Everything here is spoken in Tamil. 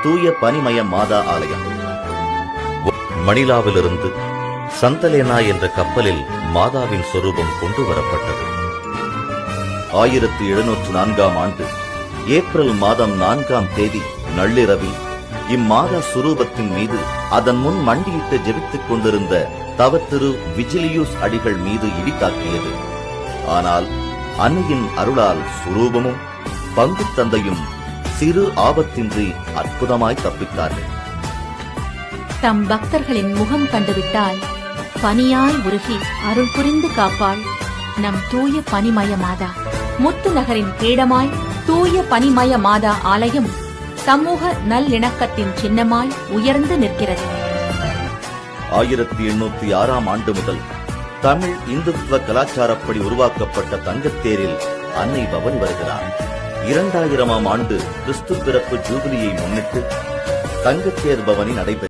தூய பனிமய மாதா ஆலயம். மணிலாவிலிருந்து சந்தலேனா என்ற கப்பலில் மாதாவின் சொரூபம் கொண்டு வரப்பட்டது. 1704ஆம் ஆண்டு ஏப்ரல் மாதம் 4ஆம் தேதி நள்ளிரவில் இம்மாதா சுரூபத்தின் மீது அதன் முன் மண்டியிட்டு ஜெபித்துக் கொண்டிருந்த தவத்திரு விஜிலியூஸ் அடிகள் மீது இடி தாக்கியது. ஆனால் அன்னையின் அருளால் சுரூபமும் பங்கு தந்தையும் சிறு ஆபத்தின்றி அற்புதமாய் தப்பித்தார்கள். தம் பக்தர்களின் முகம் கண்டுவிட்டால் பனியாய் உருகி அருள் புரிந்து காப்பாள் நம் தூய பனிமய மாதா. முத்து நகரின் கிரீடமாய் தூய பனிமய மாதா ஆலயம் சமூக நல்லிணக்கத்தின் சின்னமாய் உயர்ந்து நிற்கிறது. 1806ஆம் ஆண்டு முதல் தமிழ் இந்துத்துவ கலாச்சாரப்படி உருவாக்கப்பட்ட தங்கத்தேரில் அன்னை பவனி வருகிறார். 2000ஆம் ஆண்டு கிறிஸ்து பிறப்பு ஜூபிலியை முன்னிட்டு தங்கத்தேர் பவனி நடைபெற்றது.